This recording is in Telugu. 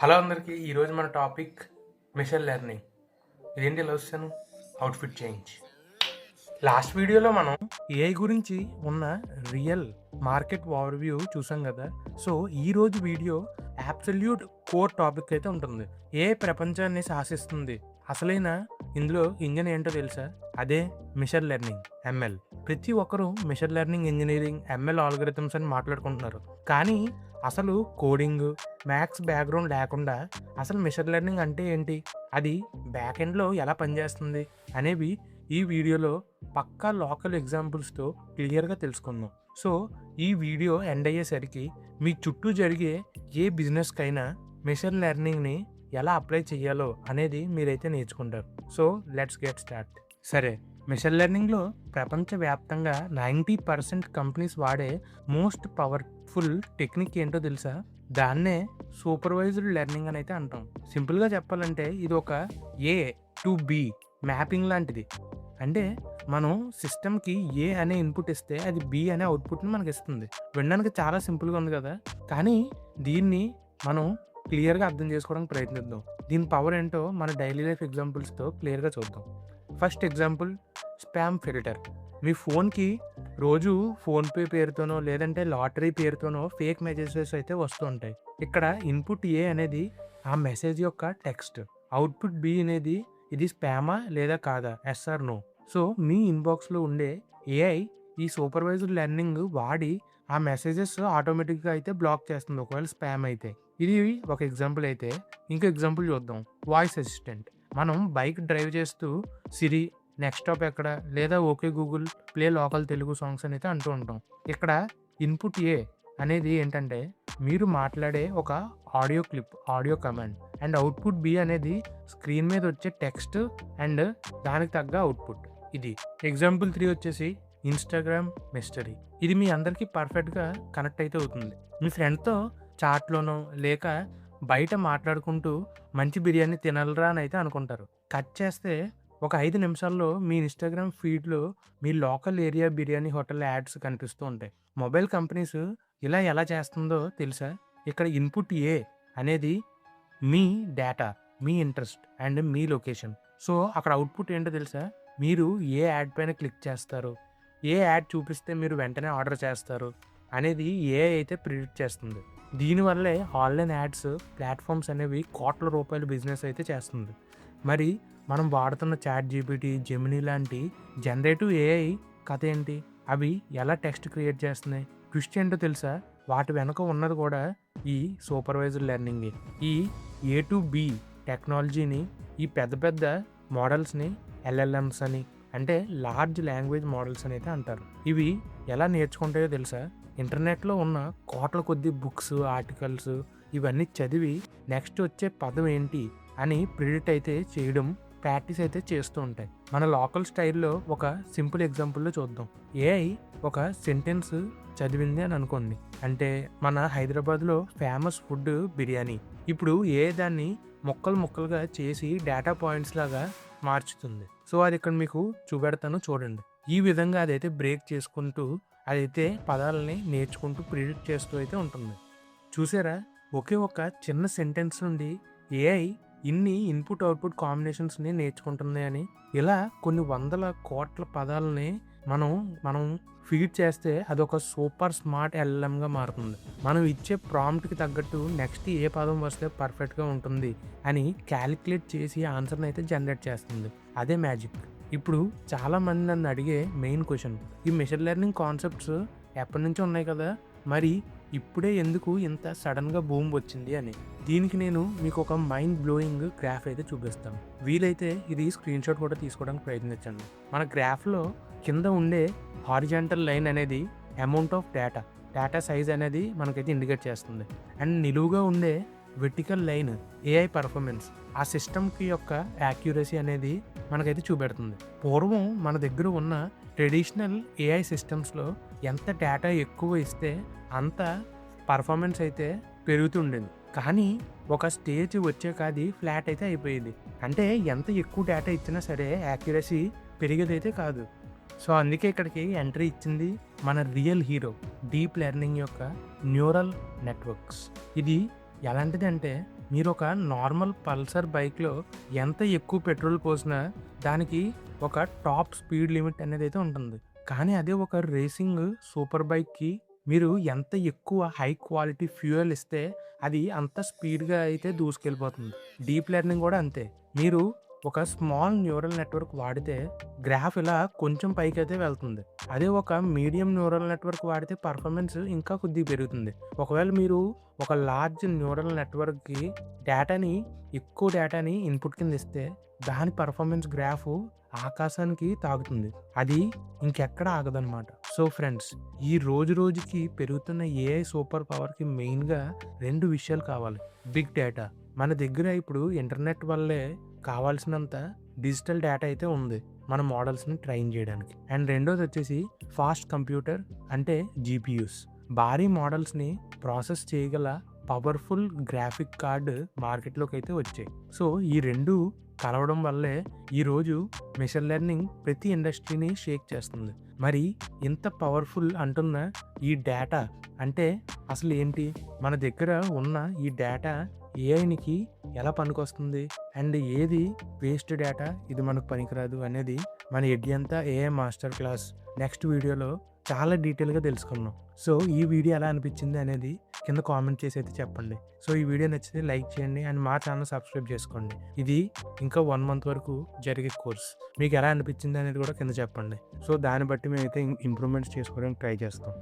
హలో అందరికీ. ఈరోజు మన టాపిక్ మిషన్ లెర్నింగ్. ఇదేంటి ఇలా వచ్చాను? Outfit change. లాస్ట్ వీడియోలో మనం ఏఐ గురించి ఉన్న రియల్ మార్కెట్ ఓవర్వ్యూ చూసాం కదా. సో ఈరోజు వీడియో అబ్సల్యూట్ కోర్ టాపిక్ అయితే ఉంటుంది. ఏఐ ప్రపంచాన్ని శాసిస్తుంది. అసలైన ఇందులో ఇంజన్ ఏంటో తెలుసా? అదే మిషన్ లెర్నింగ్, ఎంఎల్. ప్రతి ఒక్కరూ machine learning, engineering, ML algorithms అని మాట్లాడుకుంటున్నారు. కానీ అసలు కోడింగ్, మ్యాథ్స్ బ్యాక్గ్రౌండ్ లేకుండా అసలు మిషన్ లెర్నింగ్ అంటే ఏంటి, అది బ్యాక్ ఎండ్లో ఎలా పనిచేస్తుంది అనేవి ఈ వీడియోలో పక్కా లోకల్ ఎగ్జాంపుల్స్తో క్లియర్గా తెలుసుకుందాం. సో ఈ వీడియో ఎండ్ అయ్యేసరికి మీ చుట్టూ జరిగే ఏ బిజినెస్కైనా మిషన్ లెర్నింగ్ని ఎలా అప్లై చేయాలో అనేది మీరైతే నేర్చుకుంటారు. So let's get start. సరే, మిషన్ లెర్నింగ్లో ప్రపంచవ్యాప్తంగా 90% కంపెనీస్ వాడే మోస్ట్ పవర్ఫుల్ టెక్నిక్ ఏంటో తెలుసా? దాన్నే సూపర్వైజ్డ్ లెర్నింగ్ అని అయితే అంటాం. సింపుల్గా చెప్పాలంటే ఇది ఒక ఏ టు బి మ్యాపింగ్ లాంటిది. అంటే మనం సిస్టమ్కి ఏ అనే ఇన్పుట్ ఇస్తే అది బి అనే అవుట్పుట్ని మనకి ఇస్తుంది. వినడానికి చాలా సింపుల్గా ఉంది కదా, కానీ దీన్ని మనం క్లియర్గా అర్థం చేసుకోవడానికి ప్రయత్నిద్దాం. దీని పవర్ ఏంటో మన డైలీ లైఫ్ ఎగ్జాంపుల్స్తో క్లియర్గా చూద్దాం. First example, spam filter. మీ ఫోన్కి రోజు ఫోన్పే పేరుతోనో లేదంటే లాటరీ పేరుతోనో ఫేక్ మెసేజెస్ అయితే వస్తూ ఉంటాయి. ఇక్కడ ఇన్పుట్ ఏ అనేది ఆ మెసేజ్ యొక్క టెక్స్ట్, అవుట్పుట్ బి అనేది ఇది స్పామా లేదా కాదా, ఎస్ ఆర్ నో. సో మీ ఇన్బాక్స్లో ఉండే ఏఐ ఈ సూపర్వైజ్డ్ లెర్నింగ్ వాడి ఆ మెసేజెస్ ఆటోమేటిక్గా అయితే బ్లాక్ చేస్తుంది ఒకవేళ స్పామ్ అయితే. ఇది ఒక ఎగ్జాంపుల్ అయితే ఇంకో ఎగ్జాంపుల్ చూద్దాం. Voice assistant. మనం బైక్ డ్రైవ్ చేస్తూ సిరి నెక్స్ట్ స్టాప్ ఎక్కడ, లేదా okay Google play local Telugu songs అని అయితే అంటూ ఉంటాం. ఇక్కడ ఇన్పుట్ ఏ అనేది ఏంటంటే మీరు మాట్లాడే ఒక audio clip, audio command, and output B అనేది స్క్రీన్ మీద వచ్చే టెక్స్ట్ అండ్ దానికి తగ్గ అవుట్పుట్. ఇది ఎగ్జాంపుల్ 3 వచ్చేసి ఇన్స్టాగ్రామ్ మిస్టరీ. ఇది మీ అందరికీ పర్ఫెక్ట్గా కనెక్ట్ అయితే అవుతుంది. మీ ఫ్రెండ్తో చాట్లోనో లేక బయట మాట్లాడుకుంటూ మంచి బిర్యానీ తినాలరా అని అయితే అనుకుంటారు. కట్ చేస్తే ఒక 5 నిమిషాల్లో మీ ఇన్స్టాగ్రామ్ ఫీడ్లో మీ local area biryani hotel ads కనిపిస్తూ ఉంటాయి. మొబైల్ కంపెనీస్ ఇలా ఎలా చేస్తుందో తెలుసా? ఇక్కడ ఇన్పుట్ ఏ అనేది మీ డేటా, మీ ఇంట్రెస్ట్ అండ్ మీ లొకేషన్. సో అక్కడ అవుట్పుట్ ఏంటో తెలుసా? మీరు ఏ యాడ్ పైన క్లిక్ చేస్తారు, ఏ యాడ్ చూపిస్తే మీరు వెంటనే ఆర్డర్ చేస్తారు అనేది ఏఐ అయితే ప్రిడిక్ట్ చేస్తుంది. దీనివల్లే ఆన్లైన్ యాడ్స్ ప్లాట్ఫామ్స్ అనేవి కోట్ల రూపాయల బిజినెస్ అయితే చేస్తుంది. మరి మనం వాడుతున్న చాట్ జీపీటీ, జెమినీ లాంటి జనరేటివ్ ఏఐ కథ ఏంటి? అవి ఎలా టెక్స్ట్ క్రియేట్ చేస్తున్నాయి? ట్విస్ట్ ఏంటో తెలుసా? వాటి వెనక ఉన్నది కూడా ఈ సూపర్వైజ్డ్ లెర్నింగ్. ఈ ఏ టు బి టెక్నాలజీని, ఈ పెద్ద పెద్ద మోడల్స్ని ఎల్ఎల్ఎమ్స్ అని, అంటే లార్జ్ లాంగ్వేజ్ మోడల్స్ అని అయితే అంటారు. ఇవి ఎలా నేర్చుకుంటాయో తెలుసా? ఇంటర్నెట్లో ఉన్న కోట్ల కొద్ది బుక్స్, ఆర్టికల్స్ ఇవన్నీ చదివి నెక్స్ట్ వచ్చే పదం ఏంటి అని ప్రిడిక్ట్ అయితే చేయడం, ప్రాక్టీస్ అయితే చేస్తూ ఉంటాయి. మన లోకల్ స్టైల్లో ఒక సింపుల్ ఎగ్జాంపుల్లో చూద్దాం. ఏఐ ఒక సెంటెన్స్ చదివింది అని అనుకోండి, అంటే మన హైదరాబాద్లో ఫేమస్ ఫుడ్ బిర్యానీ. ఇప్పుడు దాన్ని ముక్కలు ముక్కలుగా చేసి డేటా పాయింట్స్ లాగా మార్చుతుంది. సో అది ఇక్కడ మీకు చూపెడతాను చూడండి. ఈ విధంగా అదైతే బ్రేక్ చేసుకుంటూ అదైతే పదాలని నేర్చుకుంటూ ప్రిడిక్ట్ చేస్తూ అయితే ఉంటుంది. చూసారా? ఒకే ఒక చిన్న సెంటెన్స్ నుండి ఏఐ ఇన్ని ఇన్పుట్ అవుట్పుట్ కాంబినేషన్స్ని నేర్చుకుంటుంది అని. ఇలా కొన్ని వందల కోట్ల పదాలని మనం ఫీడ్ చేస్తే అదొక సూపర్ స్మార్ట్ ఎల్ఎంగా మారుతుంది. మనం ఇచ్చే ప్రాంప్ట్కి తగ్గట్టు నెక్స్ట్ ఏ పదం వస్తే పర్ఫెక్ట్గా ఉంటుంది అని క్యాలిక్యులేట్ చేసి ఆన్సర్ని అయితే జనరేట్ చేస్తుంది. అదే మ్యాజిక్. ఇప్పుడు చాలామంది నన్ను అడిగే మెయిన్ క్వశ్చన్, ఈ మిషన్ లెర్నింగ్ కాన్సెప్ట్స్ ఎప్పటి నుంచో ఉన్నాయి కదా, మరి ఇప్పుడే ఎందుకు ఇంత సడన్గా బూమ్ వచ్చింది అని. దీనికి నేను మీకు ఒక మైండ్ బ్లోయింగ్ గ్రాఫ్ అయితే చూపిస్తాను. వీలైతే ఇది స్క్రీన్ షాట్ కూడా తీసుకోవడానికి ప్రయత్నించండి. మన గ్రాఫ్లో కింద ఉండే హారిజాంటల్ లైన్ అనేది అమౌంట్ ఆఫ్ డేటా సైజ్ అనేది మనకైతే ఇండికేట్ చేస్తుంది. అండ్ నిలువుగా ఉండే వెర్టికల్ లైన్ ఏఐ పర్ఫార్మెన్స్, ఆ సిస్టమ్కి యొక్క యాక్యురసీ అనేది మనకైతే చూపెడుతుంది. పూర్వం మన దగ్గర ఉన్న ట్రెడిషనల్ ఏఐ సిస్టమ్స్లో ఎంత డేటా ఎక్కువ ఇస్తే అంత పర్ఫార్మెన్స్ అయితే పెరుగుతుండేది. కానీ ఒక స్టేజ్ వచ్చాక అది ఫ్లాట్ అయితే అయిపోయేది. అంటే ఎంత ఎక్కువ డేటా ఇచ్చినా సరే యాక్యురసీ పెరిగేదైతే కాదు. సో అందుకే ఇక్కడికి ఎంట్రీ ఇచ్చింది మన రియల్ హీరో, డీప్ లెర్నింగ్ యొక్క న్యూరల్ నెట్వర్క్స్. ఇది ఎలాంటిది అంటే మీరు ఒక నార్మల్ పల్సర్ బైక్‌లో ఎంత ఎక్కువ పెట్రోల్ పోసినా దానికి ఒక టాప్ స్పీడ్ లిమిట్ అనేదైతే ఉంటుంది. కానీ అదే ఒక రేసింగ్ సూపర్ బైక్‌కి మీరు ఎంత ఎక్కువ హై క్వాలిటీ ఫ్యూయల్ ఇస్తే అది అంత స్పీడ్‌గా అయితే దూసుకెళ్ళిపోతుంది. డీప్ లెర్నింగ్ కూడా అంతే. మీరు ఒక స్మాల్ న్యూరల్ నెట్వర్క్ వాడితే గ్రాఫ్ ఇలా కొంచెం పైకైతే వెళ్తుంది. అదే ఒక మీడియం న్యూరల్ నెట్వర్క్ వాడితే పర్ఫార్మెన్స్ ఇంకా కొద్దిగా పెరుగుతుంది. ఒకవేళ మీరు ఒక లార్జ్ న్యూరల్ నెట్వర్క్‌కి ఎక్కువ డేటాని ఇన్పుట్ కింద ఇస్తే దాని పర్ఫార్మెన్స్ గ్రాఫ్ ఆకాశానికి తాకుతుంది. అది ఇంకెక్కడ ఆగదనమాట. సో ఫ్రెండ్స్, ఈ రోజు రోజుకి పెరుగుతున్న ఏఐ సూపర్ పవర్‌కి మెయిన్‌గా 2 విషయాలు కావాలి. Big data. మన దగ్గర ఇప్పుడు ఇంటర్నెట్ వల్లే కావాల్సినంత డిజిటల్ డేటా అయితే ఉంది మన మోడల్స్‌ని ట్రైన్ చేయడానికి. అండ్ రెండోదొచ్చేసి ఫాస్ట్ కంప్యూటర్ అంటే జీపీయూస్. భారీ మోడల్స్‌ని ప్రాసెస్ చేయగల పవర్‌ఫుల్ గ్రాఫిక్ కార్డ్ మార్కెట్‌లోకి అయితే వచ్చాయి. సో ఈ 2 కలవడం వల్లే ఈరోజు మెషిన్ లెర్నింగ్ ప్రతి ఇండస్ట్రీని షేక్ చేస్తుంది. మరి ఇంత పవర్ఫుల్ అంటున్న ఈ డేటా అంటే అసలు ఏంటి? మన దగ్గర ఉన్న ఈ డేటా ఏఐకి ఎలా పనికొస్తుంది? అండ్ ఏది వేస్ట్ డేటా, ఇది మనకు పనికిరాదు అనేది మన ఎడ్యంతా ఏఐ మాస్టర్ క్లాస్ నెక్స్ట్ వీడియోలో చాలా డీటెయిల్‌గా తెలుసుకుందాం. సో ఈ వీడియో ఎలా అనిపించింది అనేది కింద కామెంట్ చేసి అయితే చెప్పండి. సో ఈ వీడియో నచ్చితే లైక్ చేయండి అండ్ మా ఛానల్ సబ్స్క్రైబ్ చేసుకోండి. ఇది ఇంకా 1 మంత్ వరకు జరిగే కోర్స్. మీకు ఎలా అనిపించింది అనేది కూడా కింద చెప్పండి. సో దాన్ని బట్టి మేమైతే ఇంప్రూవ్‌మెంట్స్ చేసుకోవడానికి ట్రై చేస్తాం.